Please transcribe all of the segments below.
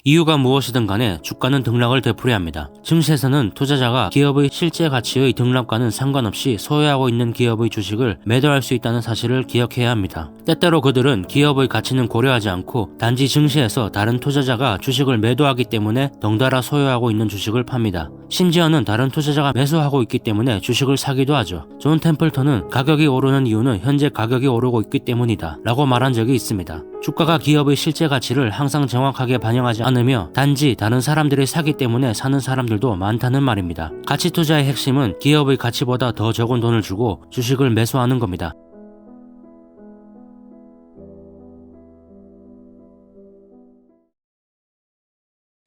이유가 무엇이든 간에 주가는 등락을 되풀이합니다. 증시에서는 투자자가 기업의 실제 가치의 등락과는 상관없이 소유하고 있는 기업의 주식을 매도할 수 있다는 사실을 기억해야 합니다. 때때로 그들은 기업의 가치는 고려하지 않고 단지 증시에서 다른 투자자가 주식을 매도하기 때문에 덩달아 소유하고 있는 주식을 팝니다. 심지어는 다른 투자자가 매수하고 있기 때문에 주식을 사기도 하죠. 존 템플턴은 가격이 오르는 이유는 현재 가격이 오르고 있기 때문이다 라고 말한 적이 있습니다. 주가가 기업의 실제 가치를 항상 정확하게 반영하지 않으며 단지 다른 사람들이 사기 때문에 사는 사람들도 많다는 말입니다. 가치 투자의 핵심은 기업의 가치보다 더 적은 돈을 주고 주식을 매수하는 겁니다.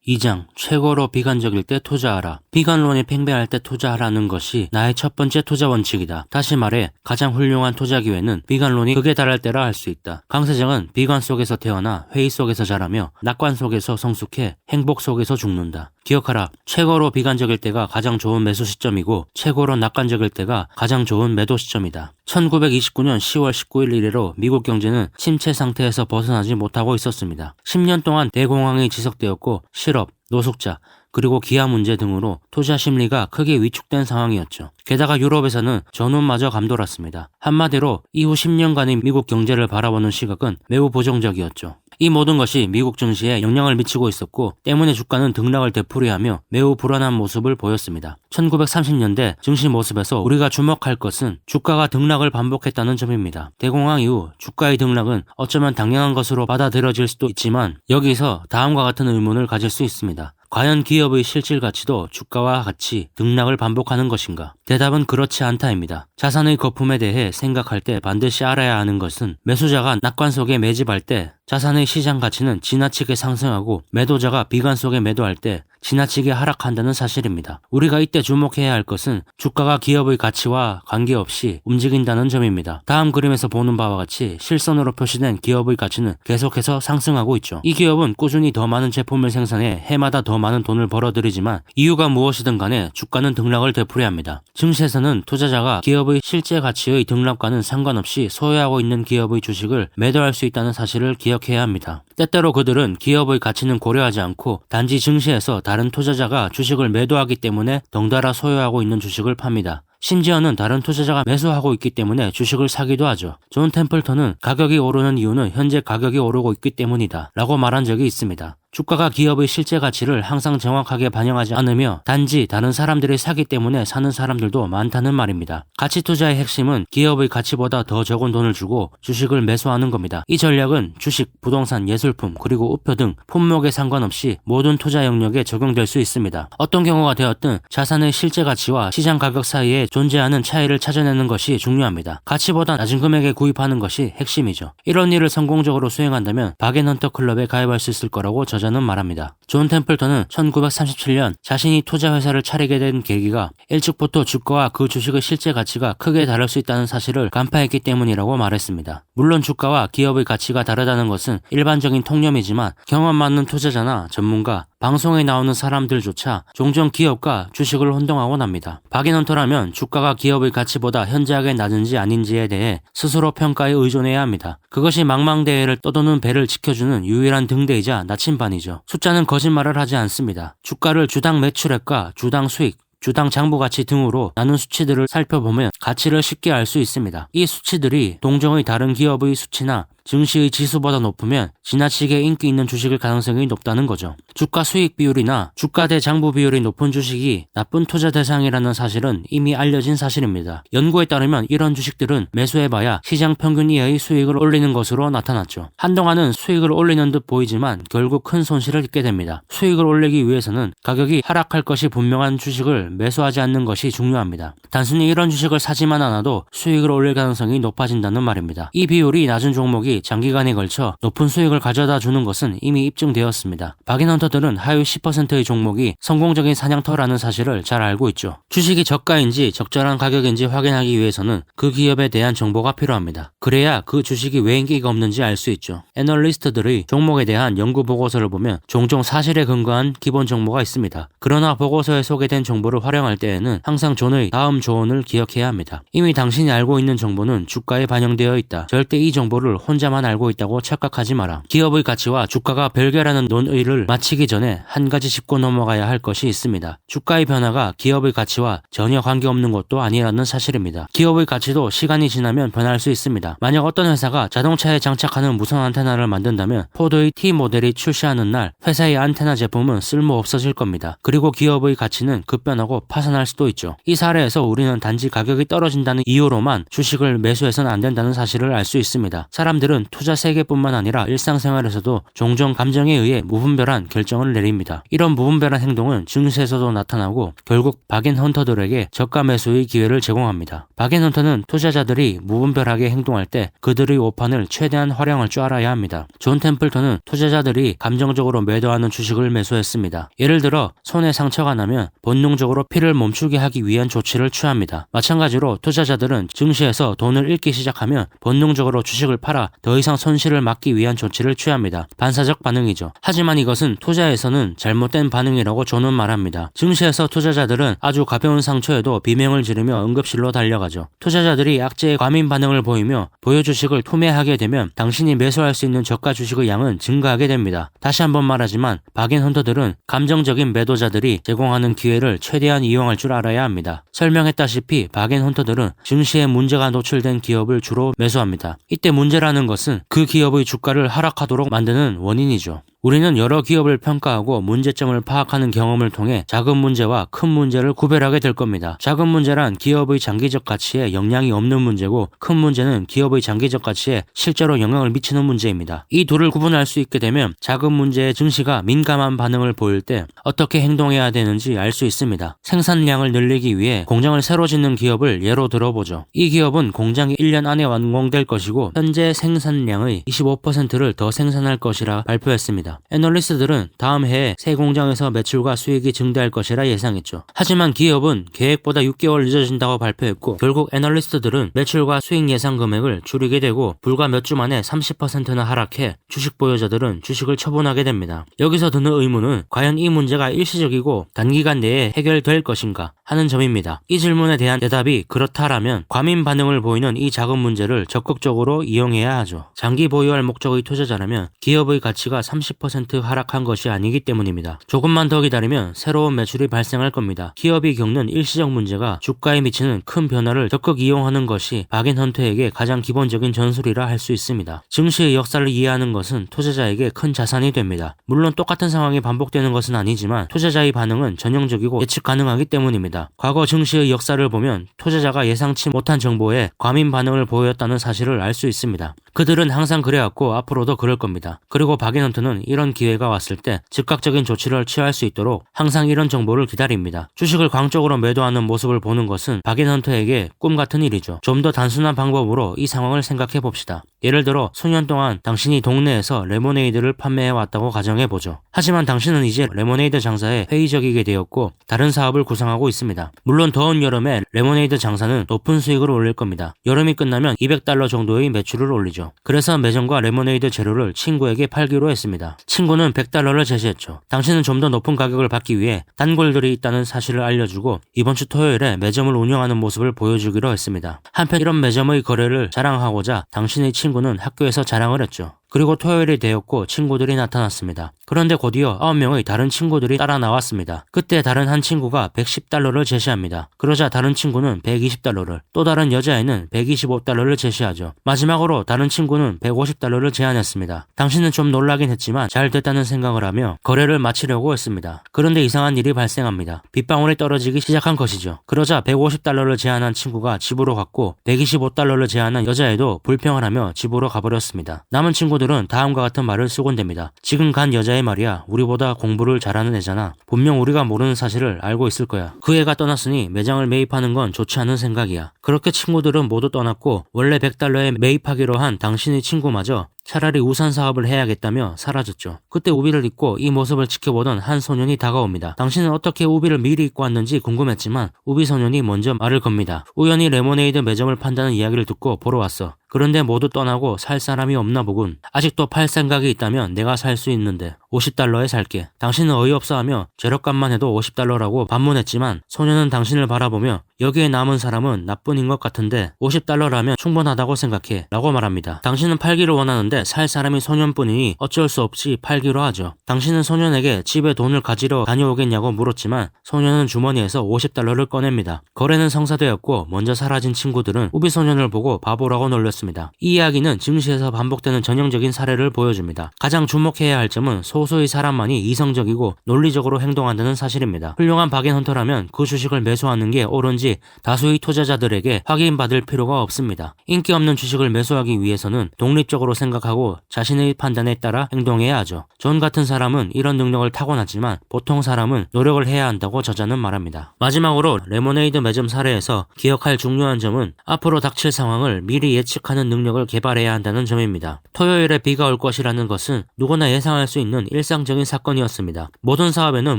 2장 최고로 비관적일 때 투자하라. 비관론이 팽배할 때 투자하라는 것이 나의 첫 번째 투자 원칙이다. 다시 말해 가장 훌륭한 투자 기회는 비관론이 극에 달할 때라 할 수 있다. 강세정은 비관 속에서 태어나 회의 속에서 자라며 낙관 속에서 성숙해 행복 속에서 죽는다. 기억하라. 최고로 비관적일 때가 가장 좋은 매수 시점이고 최고로 낙관적일 때가 가장 좋은 매도 시점이다. 1929년 10월 19일 이래로 미국 경제는 침체 상태에서 벗어나지 못하고 있었습니다. 10년 동안 대공황이 지속되었고 실업, 노숙자, 그리고 기아 문제 등으로 투자 심리가 크게 위축된 상황이었죠. 게다가 유럽에서는 전운마저 감돌았습니다. 한마디로 이후 10년간의 미국 경제를 바라보는 시각은 매우 부정적이었죠. 이 모든 것이 미국 증시에 영향을 미치고 있었고 때문에 주가는 등락을 되풀이하며 매우 불안한 모습을 보였습니다. 1930년대 증시 모습에서 우리가 주목할 것은 주가가 등락을 반복했다는 점입니다. 대공황 이후 주가의 등락은 어쩌면 당연한 것으로 받아들여질 수도 있지만 여기서 다음과 같은 의문을 가질 수 있습니다. 과연 기업의 실질 가치도 주가와 같이 등락을 반복하는 것인가? 대답은 그렇지 않다입니다. 자산의 거품에 대해 생각할 때 반드시 알아야 하는 것은 매수자가 낙관 속에 매집할 때 자산의 시장 가치는 지나치게 상승하고 매도자가 비관 속에 매도할 때 지나치게 하락한다는 사실입니다. 우리가 이때 주목해야 할 것은 주가가 기업의 가치와 관계없이 움직인다는 점입니다. 다음 그림에서 보는 바와 같이 실선으로 표시된 기업의 가치는 계속해서 상승하고 있죠. 이 기업은 꾸준히 더 많은 제품을 생산해 해마다 더 많은 돈을 벌어들이지만 이유가 무엇이든 간에 주가는 등락을 되풀이합니다. 증시에서는 투자자가 기업의 실제 가치의 등락과는 상관없이 소유하고 있는 기업의 주식을 매도할 수 있다는 사실을 기억해야 합니다. 때때로 그들은 기업의 가치는 고려하지 않고 단지 증시에서 다른 투자자가 주식을 매도하기 때문에 덩달아 소유하고 있는 주식을 팝니다. 심지어는 다른 투자자가 매수하고 있기 때문에 주식을 사기도 하죠. 존 템플턴은 가격이 오르는 이유는 현재 가격이 오르고 있기 때문이다 라고 말한 적이 있습니다. 주가가 기업의 실제 가치를 항상 정확하게 반영하지 않으며 단지 다른 사람들이 사기 때문에 사는 사람들도 많다는 말입니다. 가치 투자의 핵심은 기업의 가치보다 더 적은 돈을 주고 주식을 매수하는 겁니다. 이 전략은 주식, 부동산, 예술품, 그리고 우표 등 품목에 상관없이 모든 투자 영역에 적용될 수 있습니다. 어떤 경우가 되었든 자산의 실제 가치와 시장 가격 사이에 존재하는 차이를 찾아내는 것이 중요합니다. 가치보다 낮은 금액에 구입하는 것이 핵심이죠. 이런 일을 성공적으로 수행한다면 바겐헌터 클럽에 가입할 수 있을 거라고 저자는 말합니다. 존 템플턴은 1937년 자신이 투자 회사를 차리게 된 계기가 일찍부터 주가와 그 주식의 실제 가치가 크게 다를 수 있다는 사실을 간파했기 때문이라고 말했습니다. 물론 주가와 기업의 가치가 다르다는 것은 일반적인 통념이지만 경험 많은 투자자나 전문가, 방송에 나오는 사람들조차 종종 기업과 주식을 혼동하곤 합니다. 바겐헌터라면 주가가 기업의 가치보다 현저하게 낮은지 아닌지에 대해 스스로 평가에 의존해야 합니다. 그것이 망망대해를 떠도는 배를 지켜주는 유일한 등대이자 나침반이죠. 숫자는 거짓말을 하지 않습니다. 주가를 주당 매출액과 주당 수익, 주당 장부 가치 등으로 나눈 수치들을 살펴보면 가치를 쉽게 알 수 있습니다. 이 수치들이 동종의 다른 기업의 수치나 증시의 지수보다 높으면 지나치게 인기 있는 주식일 가능성이 높다는 거죠. 주가 수익 비율이나 주가 대 장부 비율이 높은 주식이 나쁜 투자 대상이라는 사실은 이미 알려진 사실입니다. 연구에 따르면 이런 주식들은 매수해봐야 시장 평균 이하의 수익을 올리는 것으로 나타났죠. 한동안은 수익을 올리는 듯 보이지만 결국 큰 손실을 입게 됩니다. 수익을 올리기 위해서는 가격이 하락할 것이 분명한 주식을 매수하지 않는 것이 중요합니다. 단순히 이런 주식을 사지만 않아도 수익을 올릴 가능성이 높아진다는 말입니다. 이 비율이 낮은 종목이 장기간에 걸쳐 높은 수익을 가져다 주는 것은 이미 입증되었습니다. 바겐헌터들은 하위 10%의 종목이 성공적인 사냥터라는 사실을 잘 알고 있죠. 주식이 저가인지 적절한 가격인지 확인하기 위해서는 그 기업에 대한 정보가 필요합니다. 그래야 그 주식이 왜 인기가 없는지 알 수 있죠. 애널리스트들의 종목에 대한 연구 보고서를 보면 종종 사실에 근거한 기본 정보가 있습니다. 그러나 보고서에 소개된 정보를 활용할 때에는 항상 존의 다음 조언을 기억해야 합니다. 이미 당신이 알고 있는 정보는 주가에 반영되어 있다. 절대 이 정보를 혼자 투자자만 알고 있다고 착각하지 마라. 기업의 가치와 주가가 별개라는 논의를 마치기 전에 한 가지 짚고 넘어가야 할 것이 있습니다. 주가의 변화가 기업의 가치와 전혀 관계없는 것도 아니라는 사실입니다. 기업의 가치도 시간이 지나면 변할 수 있습니다. 만약 어떤 회사가 자동차에 장착하는 무선 안테나를 만든다면 포드의 T 모델이 출시하는 날 회사의 안테나 제품은 쓸모 없어질 겁니다. 그리고 기업의 가치는 급변하고 파산할 수도 있죠. 이 사례에서 우리는 단지 가격이 떨어진다는 이유로만 주식을 매수해서는 안 된다는 사실을 알 수 있습니다. 사람들은 투자 세계뿐만 아니라 일상생활에서도 종종 감정에 의해 무분별한 결정을 내립니다. 이런 무분별한 행동은 증시에서도 나타나고 결국 박앤헌터들에게 저가 매수의 기회를 제공합니다. 박앤헌터는 투자자들이 무분별하게 행동할 때 그들의 오판을 최대한 활용할 줄 알아야 합니다. 존 템플턴은 투자자들이 감정적으로 매도하는 주식을 매수했습니다. 예를 들어 손에 상처가 나면 본능적으로 피를 멈추게 하기 위한 조치를 취합니다. 마찬가지로 투자자들은 증시에서 돈을 잃기 시작하면 본능적으로 주식을 팔아 더 이상 손실을 막기 위한 조치를 취합니다. 반사적 반응이죠. 하지만 이것은 투자에서는 잘못된 반응이라고 존은 말합니다. 증시에서 투자자들은 아주 가벼운 상처에도 비명을 지르며 응급실로 달려가죠. 투자자들이 악재의 과민 반응을 보이며 보유 주식을 투매하게 되면 당신이 매수할 수 있는 저가 주식의 양은 증가하게 됩니다. 다시 한번 말하지만 박앤헌터들은 감정적인 매도자들이 제공하는 기회를 최대한 이용할 줄 알아야 합니다. 설명했다시피 박앤헌터들은 증시에 문제가 노출된 기업을 주로 매수합니다. 이때 문제라는 것은 그 기업의 주가를 하락하도록 만드는 원인이죠. 우리는 여러 기업을 평가하고 문제점을 파악하는 경험을 통해 작은 문제와 큰 문제를 구별하게 될 겁니다. 작은 문제란 기업의 장기적 가치에 영향이 없는 문제고 큰 문제는 기업의 장기적 가치에 실제로 영향을 미치는 문제입니다. 이 둘을 구분할 수 있게 되면 작은 문제에 증시가 민감한 반응을 보일 때 어떻게 행동해야 되는지 알 수 있습니다. 생산량을 늘리기 위해 공장을 새로 짓는 기업을 예로 들어보죠. 이 기업은 공장이 1년 안에 완공될 것이고 현재 생산량의 25%를 더 생산할 것이라 발표했습니다. 애널리스트들은 다음 해에 새 공장에서 매출과 수익이 증대할 것이라 예상했죠. 하지만 기업은 계획보다 6개월 늦어진다고 발표했고 결국 애널리스트들은 매출과 수익 예상 금액을 줄이게 되고 불과 몇 주 만에 30%나 하락해 주식 보유자들은 주식을 처분하게 됩니다. 여기서 드는 의문은 과연 이 문제가 일시적이고 단기간 내에 해결될 것인가 하는 점입니다. 이 질문에 대한 대답이 그렇다라면 과민 반응을 보이는 이 작은 문제를 적극적으로 이용해야 하죠. 장기 보유할 목적의 투자자라면 기업의 가치가 30% 하락한 것이 아니기 때문입니다. 조금만 더 기다리면 새로운 매출이 발생할 겁니다. 기업이 겪는 일시적 문제가 주가에 미치는 큰 변화를 적극 이용하는 것이 박앤헌터에게 가장 기본적인 전술이라 할 수 있습니다. 증시의 역사를 이해하는 것은 투자자에게 큰 자산이 됩니다. 물론 똑같은 상황이 반복되는 것은 아니지만 투자자의 반응은 전형적이고 예측 가능하기 때문입니다. 과거 증시의 역사를 보면 투자자가 예상치 못한 정보에 과민 반응을 보였다는 사실을 알 수 있습니다. 그들은 항상 그래왔고 앞으로도 그럴 겁니다. 그리고 박앤헌터는 이런 기회가 왔을 때 즉각적인 조치를 취할 수 있도록 항상 이런 정보를 기다립니다. 주식을 광적으로 매도하는 모습을 보는 것은 박앤헌터에게 꿈 같은 일이죠. 좀 더 단순한 방법으로 이 상황을 생각해 봅시다. 예를 들어 수년 동안 당신이 동네에서 레모네이드를 판매해왔다고 가정해보죠. 하지만 당신은 이제 레모네이드 장사에 회의적이게 되었고 다른 사업을 구상하고 있습니다. 물론 더운 여름에 레모네이드 장사는 높은 수익을 올릴 겁니다. 여름이 끝나면 $200 정도의 매출을 올리죠. 그래서 매점과 레모네이드 재료를 친구에게 팔기로 했습니다. 친구는 $100를 제시했죠. 당신은 좀 더 높은 가격을 받기 위해 단골들이 있다는 사실을 알려주고 이번 주 토요일에 매점을 운영하는 모습을 보여주기로 했습니다. 한편 이런 매점의 거래를 자랑하고자 당신의 친구는 학교에서 자랑을 했죠. 그리고 토요일이 되었고 친구들이 나타났습니다. 그런데 곧이어 9명의 다른 친구들이 따라 나왔습니다. 그때 다른 한 친구가 $110를 제시합니다. 그러자 다른 친구는 $120를, 또 다른 여자애는 $125를 제시하죠. 마지막으로 다른 친구는 $150를 제안했습니다. 당신은 좀 놀라긴 했지만 잘 됐다는 생각을 하며 거래를 마치려고 했습니다. 그런데 이상한 일이 발생합니다. 빗방울이 떨어지기 시작한 것이죠. 그러자 $150를 제안한 친구가 집으로 갔고 $125를 제안한 여자애도 불평을 하며 집으로 가버렸습니다. 남은 친구들은 다음과 같은 말을 쓰곤 됩니다. 지금 간 여자애 말이야. 우리보다 공부를 잘하는 애잖아. 분명 우리가 모르는 사실을 알고 있을 거야. 그 애가 떠났으니 매장을 매입하는 건 좋지 않은 생각이야. 그렇게 친구들은 모두 떠났고 원래 $100에 매입하기로 한 당신의 친구마저 차라리 우산 사업을 해야겠다며 사라졌죠. 그때 우비를 입고 이 모습을 지켜보던 한 소년이 다가옵니다. 당신은 어떻게 우비를 미리 입고 왔는지 궁금했지만 우비 소년이 먼저 말을 겁니다. 우연히 레모네이드 매점을 판다는 이야기를 듣고 보러 왔어. 그런데 모두 떠나고 살 사람이 없나 보군. 아직도 팔 생각이 있다면 내가 살 수 있는데 $50에 살게. 당신은 어이없어하며 재료값만 해도 $50라고 반문했지만 소년은 당신을 바라보며 여기에 남은 사람은 나뿐인 것 같은데 $50라면 충분하다고 생각해 라고 말합니다. 당신은 팔기를 원하는데 살 사람이 소년뿐이니 어쩔 수 없이 팔기로 하죠. 당신은 소년에게 집에 돈을 가지러 다녀오겠냐고 물었지만 소년은 주머니에서 $50를 꺼냅니다. 거래는 성사되었고 먼저 사라진 친구들은 우비 소년을 보고 바보라고 놀렸습니다. 이 이야기는 증시에서 반복되는 전형적인 사례를 보여줍니다. 가장 주목해야 할 점은 소수의 사람만이 이성적이고 논리적으로 행동한다는 사실입니다. 훌륭한 박앤헌터라면 그 주식을 매수하는 게 옳은지 다수의 투자자들에게 확인받을 필요가 없습니다. 인기 없는 주식을 매수하기 위해서는 독립적으로 생각하고 자신의 판단에 따라 행동해야 하죠. 존 같은 사람은 이런 능력을 타고났지만 보통 사람은 노력을 해야 한다고 저자는 말합니다. 마지막으로 레모네이드 매점 사례에서 기억할 중요한 점은 앞으로 닥칠 상황을 미리 예측하는 능력을 개발해야 한다는 점입니다. 토요일에 비가 올 것이라는 것은 누구나 예상할 수 있는 일상적인 사건이었습니다. 모든 사업에는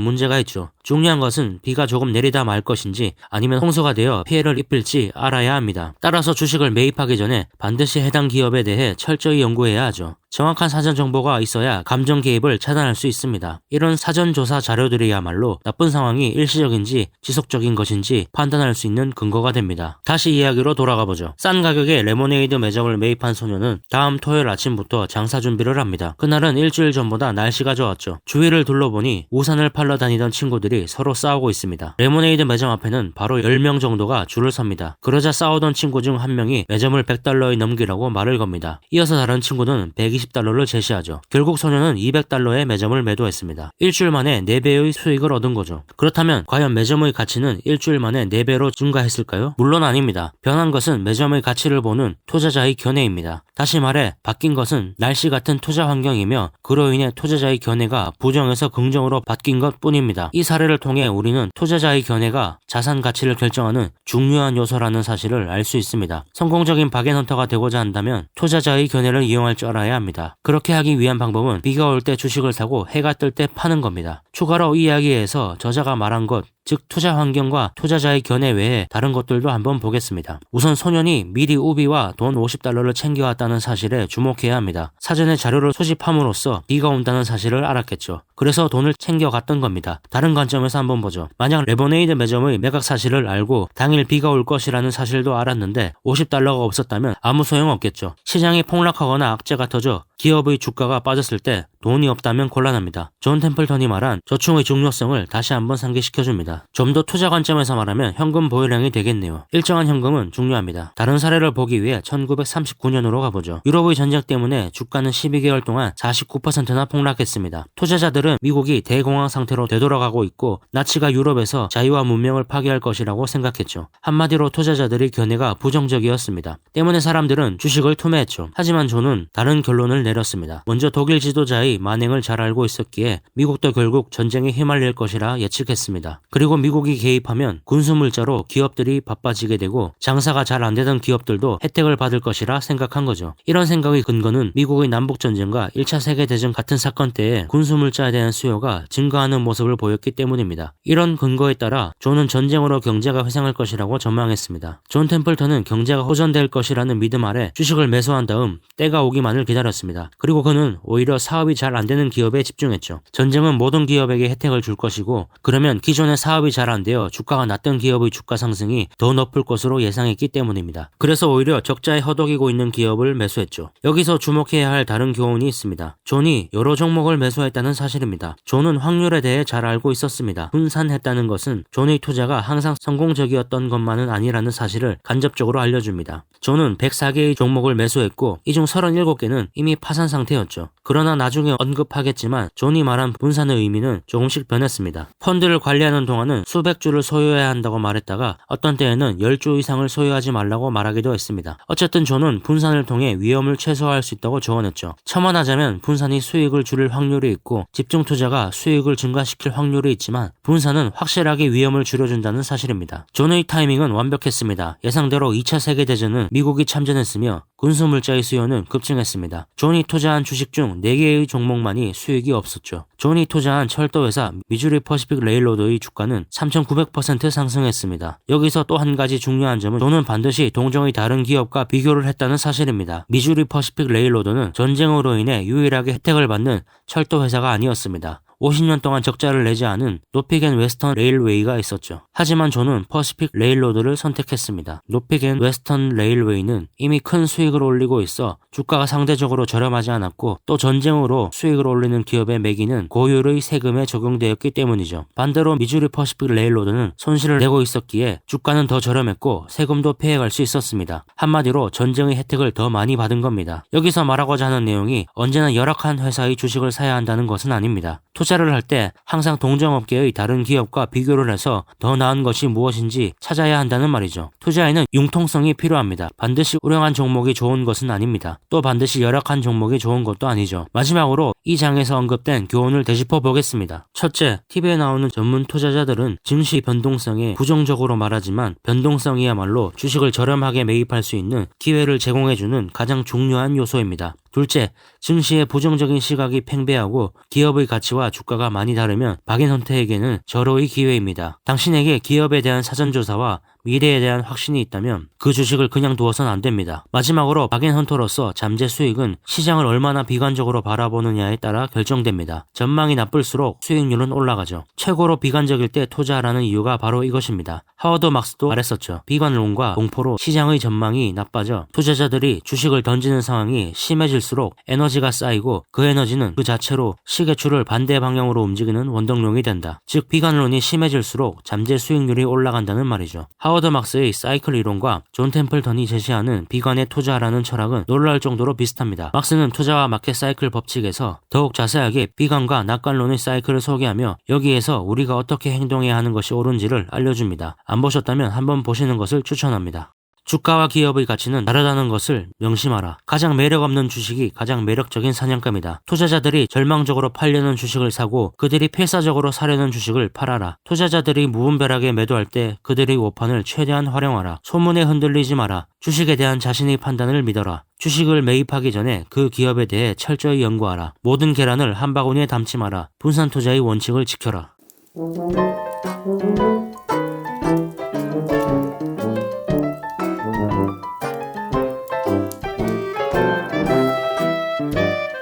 문제가 있죠. 중요한 것은 비가 조금 내리다 말 것인지 아니면 홍수가 되어 피해를 입힐지 알아야 합니다. 따라서 주식을 매입하기 전에 반드시 해당 기업에 대해 철저히 연구해야 하죠. 정확한 사전 정보가 있어야 감정 개입을 차단할 수 있습니다. 이런 사전 조사 자료들이야말로 나쁜 상황이 일시적인지 지속적인 것인지 판단할 수 있는 근거가 됩니다. 다시 이야기로 돌아가 보죠. 싼 가격에 레모네이드 매점을 매입한 소녀는 다음 토요일 아침부터 장사 준비를 합니다. 그날은 일주일 전보다 날씨가 좋았죠. 주위를 둘러보니 우산을 팔러 다니던 친구들이 서로 싸우고 있습니다. 레모네이드 매점 앞에는 바로 10명 정도가 줄을 섭니다. 그러자 싸우던 친구 중 한 명이 매점을 $100에 넘기라고 말을 겁니다. 이어서 다른 친구는 $120를 제시하죠. 결국 소녀는 $200에 매점을 매도했습니다. 일주일 만에 4배의 수익을 얻은 거죠. 그렇다면 과연 매점의 가치는 일주일 만에 4배로 증가했을까요? 물론 아닙니다. 변한 것은 매점의 가치를 보는 투자자의 견해입니다. 다시 말해 바뀐 것은 날씨 같은 투자 환경이며 그로 인해 투자자의 견해가 부정에서 긍정으로 바뀐 것 뿐입니다. 이 사례를 통해 우리는 투자자의 견해가 자산 가치를 결정하는 중요한 요소라는 사실을 알 수 있습니다. 성공적인 박앤헌터가 되고자 한다면 투자자의 견해를 이용할 줄 알아야 합니다. 그렇게 하기 위한 방법은 비가 올 때 주식을 사고 해가 뜰 때 파는 겁니다. 추가로 이 이야기에서 저자가 말한 것, 즉 투자 환경과 투자자의 견해 외에 다른 것들도 한번 보겠습니다. 우선 소년이 미리 우비와 돈 $50를 챙겨왔다는 사실에 주목해야 합니다. 사전에 자료를 수집함으로써 비가 온다는 사실을 알았겠죠. 그래서 돈을 챙겨갔던 겁니다. 다른 관점에서 한번 보죠. 만약 레모네이드 매점의 매각 사실을 알고 당일 비가 올 것이라는 사실도 알았는데 $50가 없었다면 아무 소용없겠죠. 시장이 폭락하거나 악재가 터져 기업의 주가가 빠졌을 때 돈이 없다면 곤란합니다. 존 템플턴이 말한 저축의 중요성을 다시 한번 상기시켜줍니다. 좀 더 투자 관점에서 말하면 현금 보유량이 되겠네요. 일정한 현금은 중요합니다. 다른 사례를 보기 위해 1939년으로 가보죠. 유럽의 전쟁 때문에 주가는 12개월 동안 49%나 폭락했습니다. 투자자들은 미국이 대공황 상태로 되돌아가고 있고 나치가 유럽에서 자유와 문명을 파괴할 것이라고 생각했죠. 한마디로 투자자들의 견해가 부정적이었습니다. 때문에 사람들은 주식을 투매했죠. 하지만 존은 다른 결론을 내렸습니다. 먼저 독일 지도자의 만행을 잘 알고 있었기에 미국도 결국 전쟁에 휘말릴 것이라 예측했습니다. 그리고 미국이 개입하면 군수물자로 기업들이 바빠지게 되고 장사가 잘 안되던 기업들도 혜택을 받을 것이라 생각한 거죠. 이런 생각의 근거는 미국의 남북전쟁과 1차 세계대전 같은 사건 때에 군수물자에 대한 수요가 증가하는 모습을 보였기 때문입니다. 이런 근거에 따라 존은 전쟁으로 경제가 회생할 것이라고 전망했습니다. 존 템플턴은 경제가 호전될 것이라는 믿음 아래 주식을 매수한 다음 때가 오기만을 기다렸습니다. 그리고 그는 오히려 사업이 잘 안되는 기업에 집중했죠. 전쟁은 모든 기업에게 혜택을 줄 것이고 그러면 기존의 사업이 잘 안되어 주가가 낮던 기업의 주가 상승이 더 높을 것으로 예상했기 때문입니다. 그래서 오히려 적자에 허덕이고 있는 기업을 매수했죠. 여기서 주목해야 할 다른 교훈이 있습니다. 존이 여러 종목을 매수했다는 사실입니다. 존은 확률에 대해 잘 알고 있었습니다. 분산했다는 것은 존의 투자가 항상 성공적이었던 것만은 아니라는 사실을 간접적으로 알려줍니다. 존은 104개의 종목을 매수했고 이 중 37개는 이미 파산 상태였죠. 그러나 나중에 언급하겠지만 존이 말한 분산의 의미는 조금씩 변했습니다. 펀드를 관리하는 동안은 수백 주를 소유해야 한다고 말했다가 어떤 때에는 10주 이상을 소유하지 말라고 말하기도 했습니다. 어쨌든 존은 분산을 통해 위험을 최소화할 수 있다고 조언했죠. 첨언하자면 분산이 수익을 줄일 확률이 있고 집중 투자가 수익을 증가시킬 확률이 있지만 분산은 확실하게 위험을 줄여준다는 사실입니다. 존의 타이밍은 완벽했습니다. 예상대로 2차 세계대전은 미국이 참전했으며 군수물자의 수요는 급증했습니다. 존이 투자한 주식 중 4개의 종목만이 수익이 없었죠. 존이 투자한 철도회사 미주리 퍼시픽 레일로드의 주가는 3,900% 상승했습니다. 여기서 또 한 가지 중요한 점은 존은 반드시 동종의 다른 기업과 비교를 했다는 사실입니다. 미주리 퍼시픽 레일로드는 전쟁으로 인해 유일하게 혜택을 받는 철도회사가 아니었습니다. 50년 동안 적자를 내지 않은 노픽 앤 웨스턴 레일웨이가 있었죠. 하지만 존은 퍼시픽 레일로드를 선택했습니다. 노픽 앤 웨스턴 레일웨이는 이미 큰 수익을 올리고 있어 주가가 상대적으로 저렴하지 않았고 또 전쟁으로 수익을 올리는 기업의 매기는 고율의 세금에 적용되었기 때문이죠. 반대로 미주리 퍼시픽 레일로드는 손실을 내고 있었기에 주가는 더 저렴했고 세금도 피해갈 수 있었습니다. 한마디로 전쟁의 혜택을 더 많이 받은 겁니다. 여기서 말하고자 하는 내용이 언제나 열악한 회사의 주식을 사야 한다는 것은 아닙니다. 투자를 할 때 항상 동종업계의 다른 기업과 비교를 해서 더 나은 것이 무엇인지 찾아야 한다는 말이죠. 투자에는 융통성이 필요합니다. 반드시 우량한 종목이 좋은 것은 아닙니다. 또 반드시 열악한 종목이 좋은 것도 아니죠. 마지막으로 이 장에서 언급된 교훈을 되짚어 보겠습니다. 첫째, TV에 나오는 전문 투자자들은 증시 변동성에 부정적으로 말하지만 변동성이야말로 주식을 저렴하게 매입할 수 있는 기회를 제공해주는 가장 중요한 요소입니다. 둘째, 증시의 부정적인 시각이 팽배하고 기업의 가치와 주가가 많이 다르면 박인선태에게는 절호의 기회입니다. 당신에게 기업에 대한 사전조사와 미래에 대한 확신이 있다면 그 주식을 그냥 두어선 안 됩니다. 마지막으로 박앤헌터로서 잠재 수익은 시장을 얼마나 비관적으로 바라보느냐에 따라 결정됩니다. 전망이 나쁠수록 수익률은 올라가죠. 최고로 비관적일 때 투자하라는 이유가 바로 이것입니다. 하워드 막스도 말했었죠. 비관론과 공포로 시장의 전망이 나빠져 투자자들이 주식을 던지는 상황이 심해질수록 에너지가 쌓이고 그 에너지는 그 자체로 시계추를 반대 방향으로 움직이는 원동력이 된다. 즉 비관론이 심해질수록 잠재 수익률이 올라간다는 말이죠. 하워드 막스의 사이클 이론과 존 템플턴이 제시하는 비관에 투자하라는 철학은 놀라울 정도로 비슷합니다. 막스는 투자와 마켓 사이클 법칙에서 더욱 자세하게 비관과 낙관론의 사이클을 소개하며 여기에서 우리가 어떻게 행동해야 하는 것이 옳은지를 알려줍니다. 안 보셨다면 한번 보시는 것을 추천합니다. 주가와 기업의 가치는 다르다는 것을 명심하라. 가장 매력 없는 주식이 가장 매력적인 사냥감이다. 투자자들이 절망적으로 팔려는 주식을 사고 그들이 필사적으로 사려는 주식을 팔아라. 투자자들이 무분별하게 매도할 때 그들의 오판을 최대한 활용하라. 소문에 흔들리지 마라. 주식에 대한 자신의 판단을 믿어라. 주식을 매입하기 전에 그 기업에 대해 철저히 연구하라. 모든 계란을 한 바구니에 담지 마라. 분산 투자의 원칙을 지켜라.